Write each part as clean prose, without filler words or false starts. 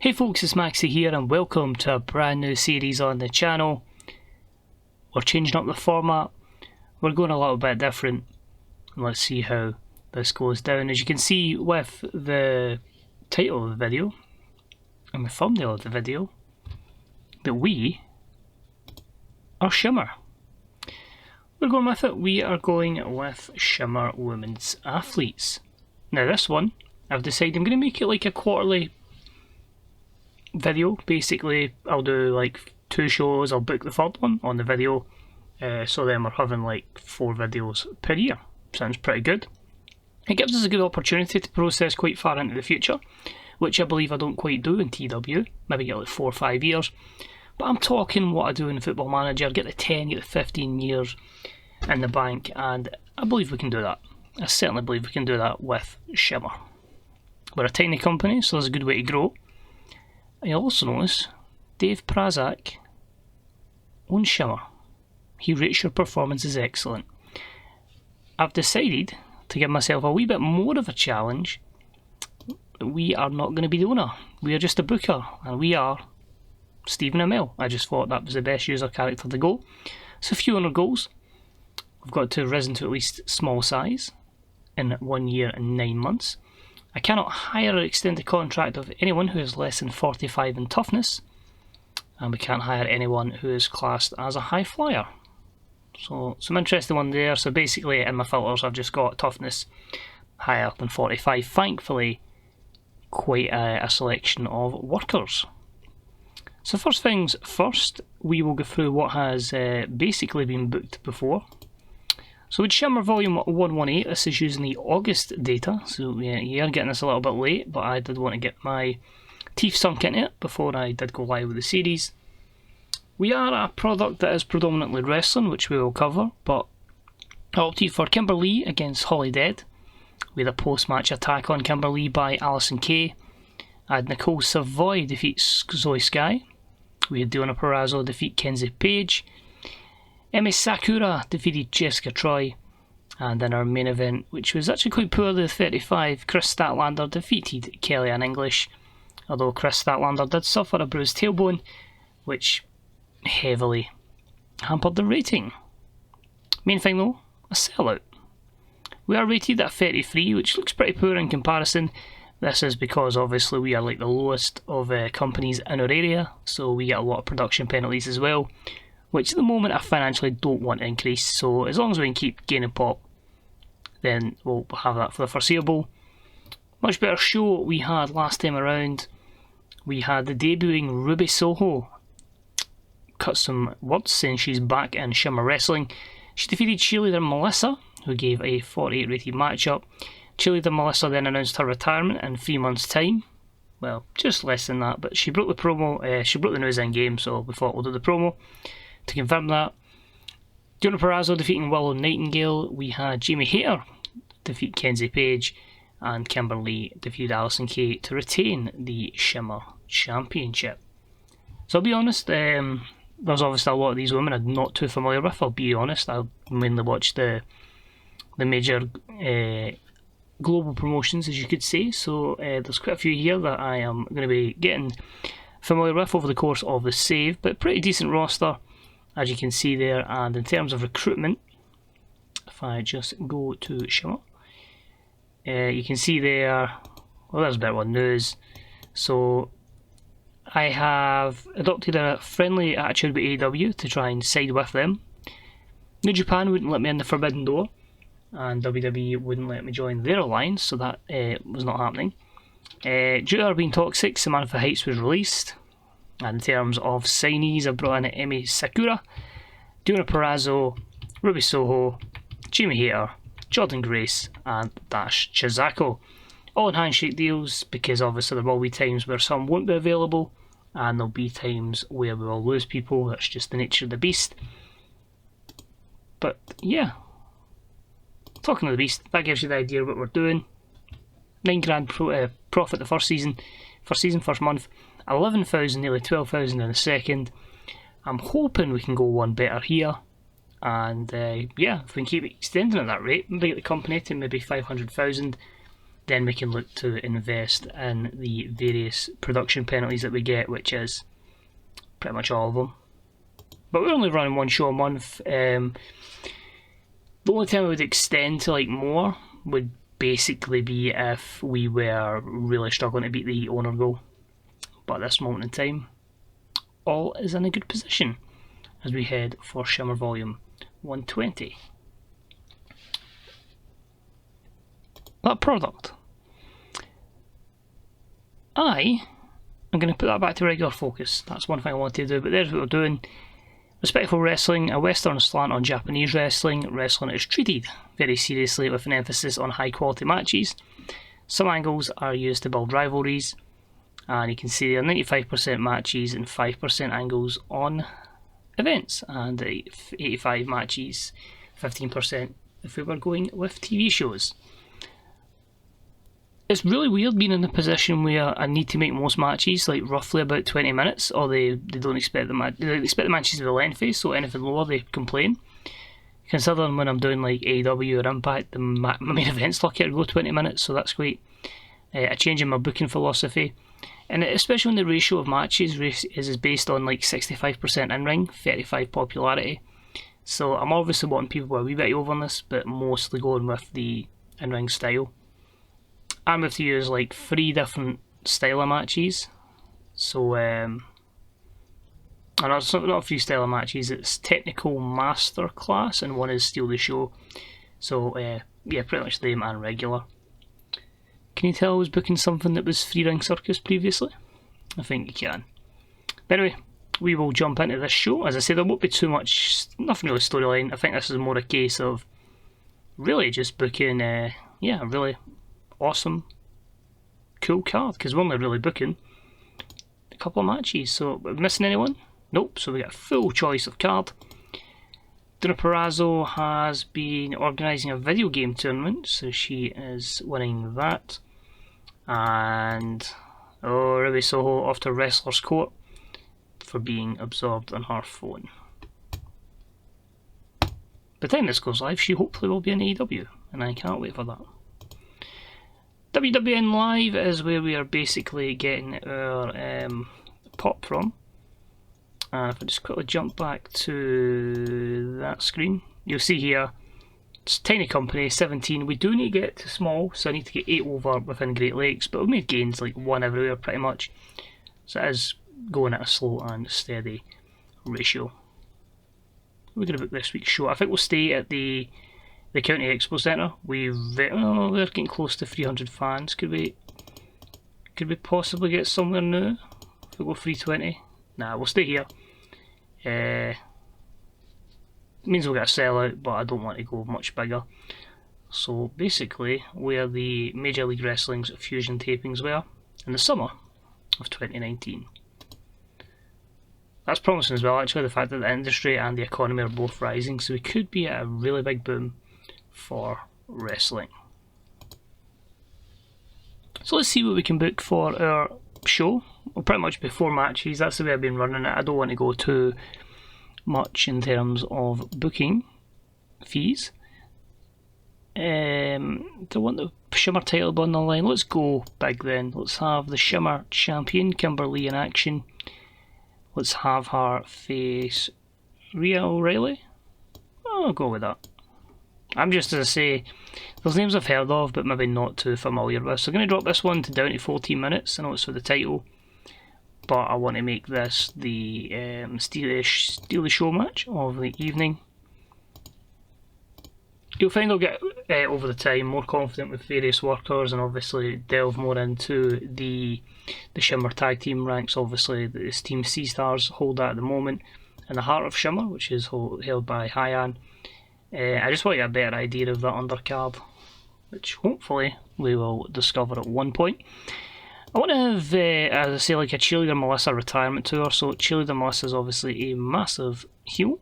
Hey folks, it's Maxie here and welcome to a brand new series on the channel. We're changing up the format, we're going a little bit different. Let's see how this goes down. As you can see with the title of the video and the thumbnail of the video, that we are Shimmer. We're going with it, we are going with Shimmer Women's Athletes. Now this one, I've decided I'm going to make it like a quarterly video. Basically I'll do like 2 shows, I'll book the third one on the video, so then we're having like 4 videos per year. Sounds pretty good. It gives us a good opportunity to process quite far into the future, which I believe I don't quite do in TW, maybe get like 4 or 5 years, but I'm talking what I do in Football Manager, get the 10, get the 15 years in the bank, and I believe we can do that. I certainly believe we can do that with Shimmer. We're a tiny company, so there's a good way to grow. I also notice Dave Prazak owns Shimmer. He rates your performance as excellent. I've decided to give myself a wee bit more of a challenge. We are not going to be the owner. We are just a booker, and we are Stephen Amell. I just thought that was the best user character to go. So a few owner goals. We've got to risen to at least small size in 1 year and 9 months. I cannot hire or extend the contract of anyone who is less than 45 in toughness, and we can't hire anyone who is classed as a high flyer. So some interesting one there. So basically in my filters I've just got toughness higher than 45. Thankfully quite a selection of workers. So first things first, we will go through what has basically been booked before. So with Shimmer Volume 118, this is using the August data, so yeah, you are getting this a little bit late, but I did want to get my teeth sunk into it before I did go live with the series. We are a product that is predominantly wrestling, which we will cover, but I opted for Kimberly against Holly Dead. We had a post-match attack on Kimberly by Alison Kay. I had Nicole Savoy defeat Zoe Sky. We had Diona Purrazzo defeat Kenzie Page. Emi Sakura defeated Jessica Troy, and in our main event, which was actually quite poorly, the 35, Chris Statlander defeated Kellyanne English, although Chris Statlander did suffer a bruised tailbone, which heavily hampered the rating. Main thing though, a sellout. We are rated at 33, which looks pretty poor in comparison. This is because obviously we are like the lowest of companies in our area, so we get a lot of production penalties as well, which at the moment I financially don't want to increase, so as long as we can keep gaining pop, then we'll have that for the foreseeable. Much better show we had last time around. We had the debuting Ruby Soho cut some words saying she's back in Shimmer Wrestling. She defeated cheerleader Melissa, who gave a 48 rated matchup. Cheerleader Melissa then announced her retirement in 3 months' time. Well, just less than that, but she broke the promo, she broke the news in game, so we thought we'll do the promo to confirm that. Diona Purrazzo defeating Willow Nightingale. We had Jamie Hayter defeat Kenzie Page, and Kimberly defeated Alison Kay to retain the Shimmer Championship. So I'll be honest, there's obviously a lot of these women I'm not too familiar with. I'll be honest, I mainly watch the major global promotions, as you could say, so there's quite a few here that I am going to be getting familiar with over the course of the save, but pretty decent roster, as you can see there. And in terms of recruitment, if I just go to Shimmer, you can see there, well, there's a bit of news. So I have adopted a friendly attitude with AEW to try and side with them. New Japan wouldn't let me in the Forbidden Door, and WWE wouldn't let me join their alliance, so that was not happening. Due to her being toxic, Samantha Heights was released. And in terms of signees, I brought in Emi Sakura, Diona Purrazzo, Ruby Soho, Jamie Hayter, Jordan Grace, and Dash Chizako. All in handshake deals, because obviously there will be times where some won't be available, and there'll be times where we will lose people. That's just the nature of the beast. But yeah, talking of the beast, that gives you the idea of what we're doing. £9,000 profit the first season, first month. 11,000, nearly 12,000 in the second. I'm hoping we can go one better here, and yeah, if we can keep extending at that rate, maybe get the company to maybe 500,000 then we can look to invest in the various production penalties that we get, which is pretty much all of them. But we're only running one show a month. The only time we would extend to like more would basically be if we were really struggling to beat the owner goal. But at this moment in time, all is in a good position as we head for Shimmer Volume 120. That product, I'm going to put that back to regular focus. That's one thing I wanted to do, but there's what we're doing. Respectful wrestling, a western slant on Japanese wrestling. Wrestling is treated very seriously with an emphasis on high quality matches. Some angles are used to build rivalries, and you can see there 95% matches and 5% angles on events, and 85 matches, 15% if we were going with TV shows. It's really weird being in a position where I need to make most matches like roughly about 20 minutes, or they don't expect they expect the matches to be lengthy, so anything lower they complain. Considering when I'm doing like AEW or Impact, my main event's lucky to go 20 minutes, so that's quite a change in my booking philosophy. And especially when the ratio of matches is based on like 65% in-ring, 35 popularity. So I'm obviously wanting people with a wee bit over on this, but mostly going with the in-ring style. I'm going to use like 3 different style of matches. So, and it's not a few style of matches, it's Technical Masterclass and one is Steal the Show. So, yeah, pretty much them and regular. Can you tell I was booking something that was 3 Ring Circus previously? I think you can. But anyway, we will jump into this show. As I said, there won't be too much, nothing really storyline. I think this is more a case of really just booking, a really awesome, cool card, because we're only really booking a couple of matches. So, are we missing anyone? Nope, so we got a full choice of card. Donna Perazzo has been organising a video game tournament, so she is winning that. And Ruby Soho off to Wrestler's Court for being absorbed on her phone. By the time this goes live, she hopefully will be in AEW, and I can't wait for that. WWN Live is where we are basically getting our pop from. And if I just quickly jump back to that screen, you'll see here, it's tiny company, 17. We do need to get to small, so I need to get 8 over within Great Lakes, but we've made gains like 1 everywhere pretty much. So it is going at a slow and steady ratio. We're going to book this week's show. I think we'll stay at the County Expo Centre. We're getting close to 300 fans. Could we possibly get somewhere new? If we go 320? Nah, we'll stay here. Means we'll get a sellout, but I don't want to go much bigger. So basically, where the Major League Wrestling's Fusion tapings were in the summer of 2019. That's promising as well, actually, the fact that the industry and the economy are both rising, so we could be at a really big boom for wrestling. So let's see what we can book for our show. Well, pretty much before matches, that's the way I've been running it. I don't want to go too much in terms of booking fees. Do I want the Shimmer title on the line? Let's go big then. Let's have the Shimmer champion, Kimberly, in action. Let's have her face Rhea O'Reilly. I'll go with that. I'm just, as I say, those names I've heard of, but maybe not too familiar with. So I'm going to drop this one down to 14 minutes. I know it's for the title, but I want to make this the Steal the Show match of the evening. You'll find I'll get, over the time, more confident with various workers and obviously delve more into the Shimmer tag team ranks. Obviously, this Team C-Stars hold that at the moment in the heart of Shimmer, which is held by Hyan. I just want to get a better idea of that undercard, which hopefully we will discover at one point. I want to have, as I say, like a Cheerleader Melissa retirement tour. So Cheerleader Melissa is obviously a massive heel,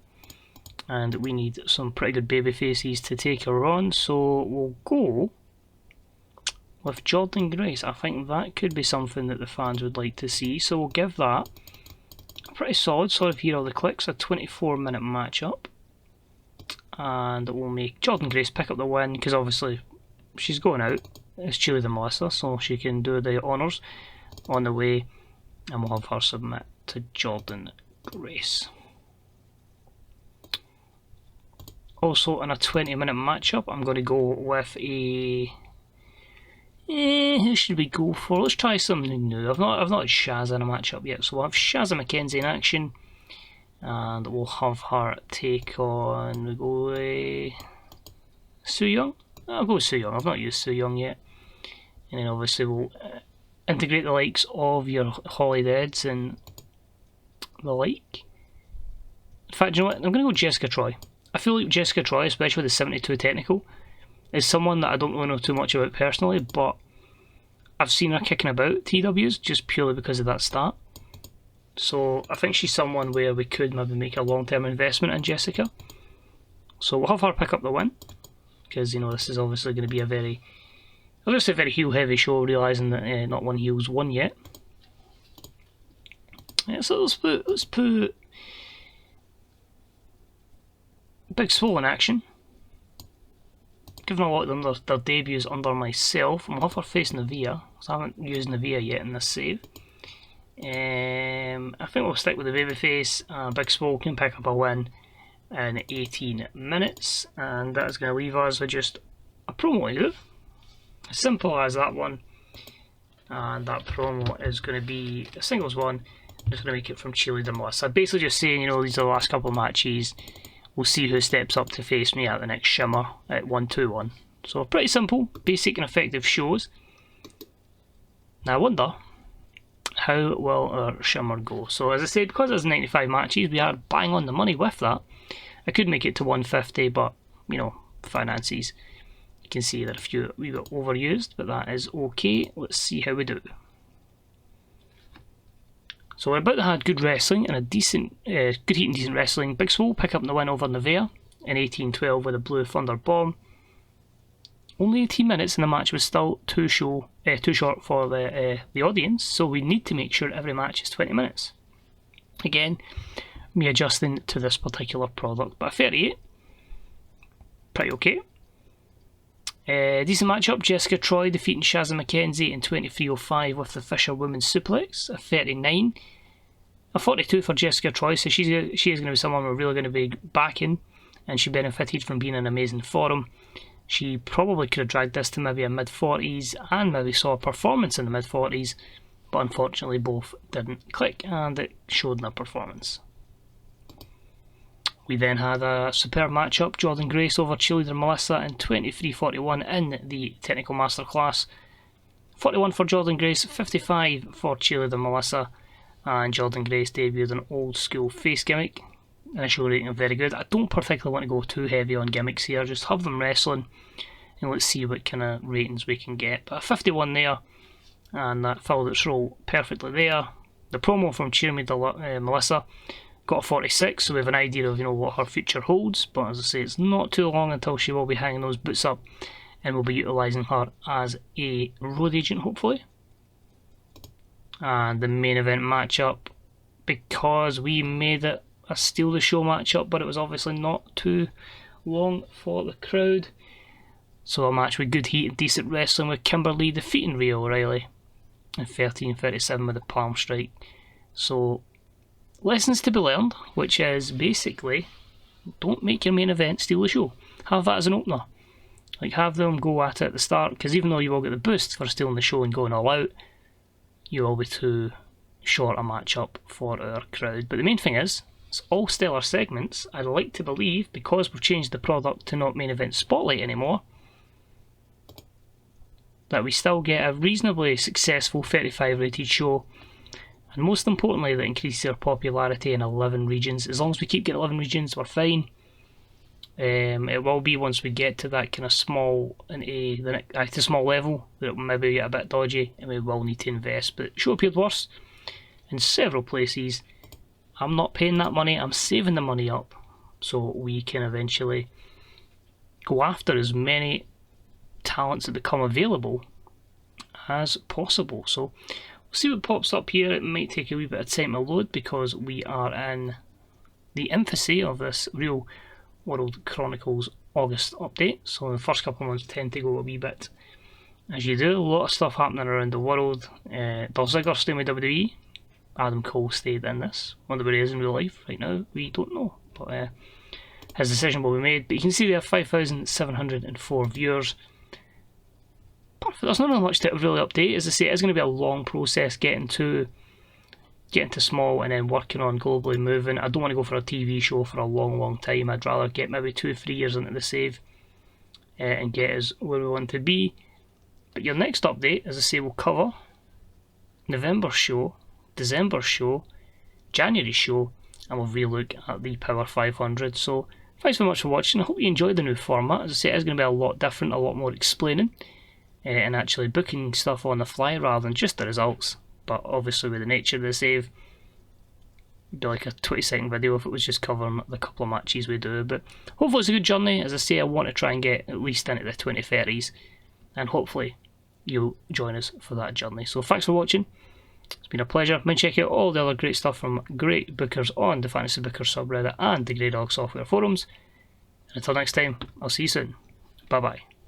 and we need some pretty good baby faces to take her on. So we'll go with Jordan Grace. I think that could be something that the fans would like to see. So we'll give that a pretty solid, sort of hear all the clicks, a 24-minute matchup. And we'll make Jordan Grace pick up the win, because obviously she's going out. is Chile the Melissa, so she can do the honours on the way, and we'll have her submit to Jordan Grace. Also, in a 20-minute matchup, I'm going to go with a... who should we go for? Let's try something new. I've not had Shaz in a matchup yet, so we'll have Shazza McKenzie in action, and we'll have her take on... we go Su Young? I'll go with Su Young. I've not used Su Young yet. And then obviously we'll integrate the likes of your Holly Deads and the like. In fact, you know what? I'm going to go Jessica Troy. I feel like Jessica Troy, especially with the 72 technical, is someone that I don't really know too much about personally, but I've seen her kicking about TWs just purely because of that stat. So I think she's someone where we could maybe make a long-term investment in Jessica. So we'll have her pick up the win, because you know this is obviously going to be a very, I'll just say very heel-heavy show, realising that not one heel's won yet. Yeah, so let's put Big Swole in action. Given a lot of them their debuts under myself, and we'll have her facing Navia, so I haven't used Navia yet in this save. I think we'll stick with the babyface. Big Swole can pick up a win in 18 minutes, and that's going to leave us with just a promo to do. As simple as that one, and that promo is going to be a singles one. I'm just going to make it from Chile the Melissa. Basically just saying, you know, these are the last couple of matches. We'll see who steps up to face me at the next Shimmer at 1-2-1. So pretty simple, basic and effective shows. Now I wonder, how will our Shimmer go? So as I said, because there's 95 matches, we are bang on the money with that. I could make it to 150, but, you know, finances. You can see that a few we got overused, but that is okay. Let's see how we do. So we're about to have good wrestling and a decent, good heat and decent wrestling. Big Swole pick up the win over Nevea in 18-12 with a Blue Thunder Bomb. Only 18 minutes and the match was still too short for the audience, so we need to make sure every match is 20 minutes. Again, me adjusting to this particular product, but 38, pretty okay. Decent matchup, Jessica Troy defeating Shazza McKenzie in 23:05 with the Fisher Women's Suplex, a 39. A 42 for Jessica Troy, so she is going to be someone we're really going to be backing, and she benefited from being an amazing forum. She probably could have dragged this to maybe a mid-40s and maybe saw a performance in the mid-40s, but unfortunately both didn't click, and it showed in her performance. We then had a superb matchup, Jordan Grace over Cheerleader Melissa in 23:41 in the Technical Masterclass. 41 for Jordan Grace, 55 for Cheerleader Melissa, and Jordan Grace debuted an old school face gimmick. Initial rating of very good. I don't particularly want to go too heavy on gimmicks here, just have them wrestling, and let's see what kind of ratings we can get. But a 51 there, and that filled its role perfectly there. The promo from Cheerleader Melissa got a 46, so we have an idea of, you know, what her future holds, but as I say, it's not too long until she will be hanging those boots up, and we'll be utilising her as a road agent hopefully. And the main event matchup, because we made it a steal the show matchup, but it was obviously not too long for the crowd, so a match with good heat and decent wrestling, with Kimberly defeating Rhea O'Reilly in 13:37 with a palm strike. So lessons to be learned, which is basically, don't make your main event steal the show. Have that as an opener. Like, have them go at it at the start, because even though you will get the boost for stealing the show and going all out, you will be too short a matchup for our crowd. But the main thing is, it's all stellar segments. I'd like to believe, because we've changed the product to not main event spotlight anymore, that we still get a reasonably successful 35 rated show, and most importantly that increases our popularity in 11 regions. As long as we keep getting 11 regions, we're fine. It will be once we get to that kind of small, the small level, that it will maybe get a bit dodgy and we will need to invest. But show appeared worse in several places. I'm not paying that money, I'm saving the money up so we can eventually go after as many talents that become available as possible. So we'll see what pops up here. It might take a wee bit of time to load because we are in the infancy of this Real World Chronicles August update, so the first couple of months tend to go a wee bit as you do. A lot of stuff happening around the world. Dolph Ziggler staying with WWE. Adam Cole stayed in this. Wonder where he is in real life right now, we don't know. But his decision will be made. But you can see we have 5,704 viewers. Perfect. There's not really much to really update. As I say, it's going to be a long process getting to small and then working on globally moving. I don't want to go for a TV show for a long time. I'd rather get maybe 2-3 years into the save and get us where we want to be. But your next update, as I say, will cover November show, December show, January show, and we'll relook at the Power 500. So thanks very much for watching. I hope you enjoyed the new format. As I say, it's going to be a lot different, a lot more explaining and actually booking stuff on the fly rather than just the results. But obviously with the nature of the save, it'd be like a 20-second video if it was just covering the couple of matches we do. But hopefully it's a good journey. As I say, I want to try and get at least into the 2030s, and hopefully you'll join us for that journey. So thanks for watching. It's been a pleasure. Mind check out all the other great stuff from great bookers on the Fantasy Bookers subreddit and the Grey Dog Software forums. And until next time, I'll see you soon. Bye bye.